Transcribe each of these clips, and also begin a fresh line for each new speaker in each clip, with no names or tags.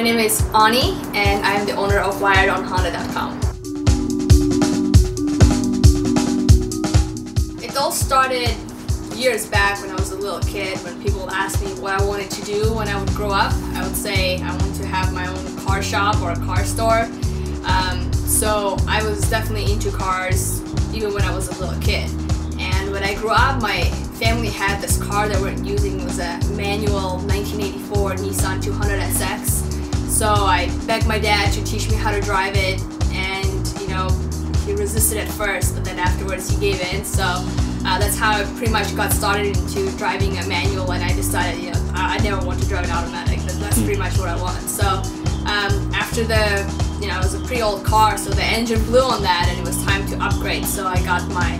name is Ani and I am the owner of wiredonhonda.com. It all started years back when I was a little kid, when people would ask me what I wanted to do when I would grow up. I would say I want to have my own car shop or a car store. So I was definitely into cars even when I was a little kid. And when I grew up, my family had this car that we were using. It was a manual 1984 Nissan 200SX. So I begged my dad to teach me how to drive it, and he resisted at first, but then afterwards he gave in. So that's how I pretty much got started into driving a manual, and I decided I never want to drive an automatic. That's pretty much what I want. So after it was a pretty old car, so the engine blew on that and it was time to upgrade. So I got my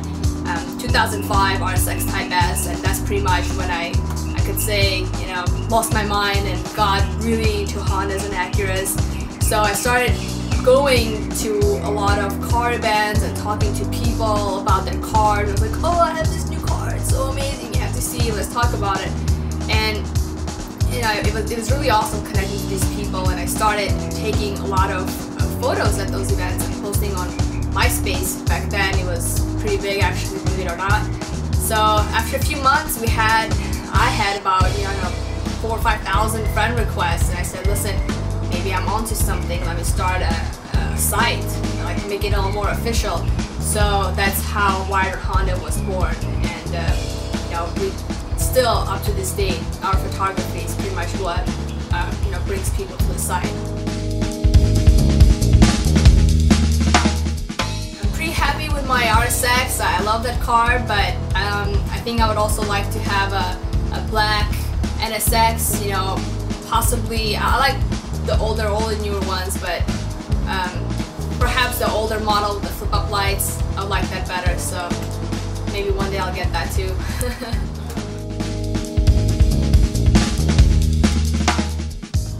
2005 RSX Type S, and that's pretty much when I could say, lost my mind and got really into Hondas and Acuras. So I started going to a lot of car events and talking to people about their cars. I was like, oh, I have this new car, it's so amazing, you have to see, let's talk about it. And it was really awesome connecting to these people, and I started taking a lot of photos at those events and posting on MySpace. Back then it was pretty big, actually, believe it or not. So after a few months I had about 4,000 or 5,000 friend requests, and I said, listen, maybe I'm onto something, let me start a site, I can make it a little more official. So that's how Wired Honda was born, and we still, up to this day, our photography is pretty much what brings people to the site. I'm pretty happy with my RSX. I love that car, but I think I would also like to have a black NSX, possibly. I like the older newer ones, but perhaps the older model with the flip-up lights, I would like that better, so maybe one day I'll get that too.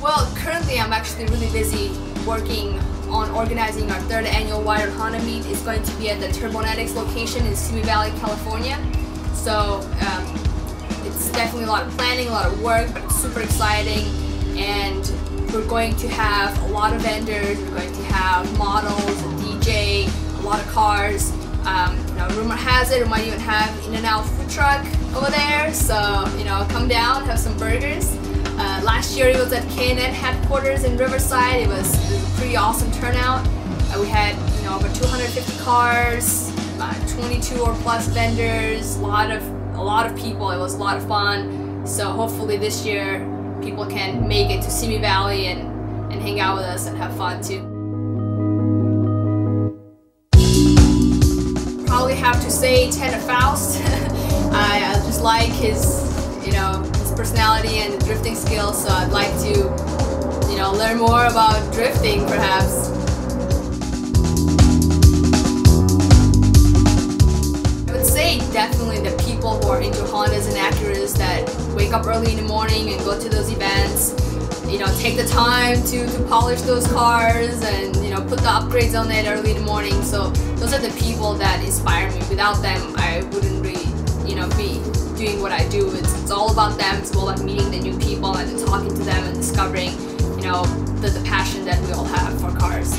Well, currently I'm actually really busy working on organizing our 3rd annual Wired Honda meet. It's going to be at the Turbonetics location in Simi Valley, California. So it's definitely a lot of planning, a lot of work, but it's super exciting. And we're going to have a lot of vendors, we're going to have models, a DJ, a lot of cars. Rumor has it we might even have an In-N-Out food truck over there, so come down, have some burgers. Last year it was at K&N headquarters in Riverside. It was a pretty awesome turnout. We had over 250 cars, 22 or plus vendors, a lot of people. It was a lot of fun. So hopefully this year people can make it to Simi Valley and hang out with us and have fun too. Probably have to say Tanner Faust. I just like his personality and drifting skills, so I'd like to learn more about drifting perhaps. I would say definitely the people who are into Hondas and Acuras that wake up early in the morning and go to those events, take the time to polish those cars and put the upgrades on it early in the morning. So those are the people that inspire me. Without them I wouldn't really be doing what I do. It's all about them. It's all about meeting the new people and talking to them and discovering the passion that we all have for cars.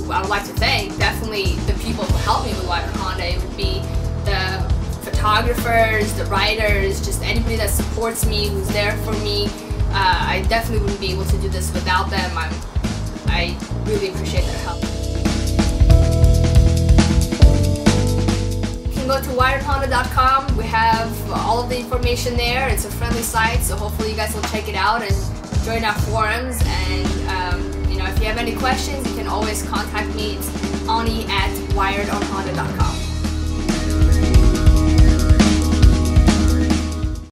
I would like to thank definitely the people who helped me with Wired Honda. It would be the photographers, the writers, just anybody that supports me, who's there for me. I definitely wouldn't be able to do this without them. I really appreciate their help. You can go to wiredhonda.com. We have all of the information there. It's a friendly site, so hopefully you guys will check it out and join our forums. And if you have any questions, you can always contact me. It's Ani at wiredonhonda.com.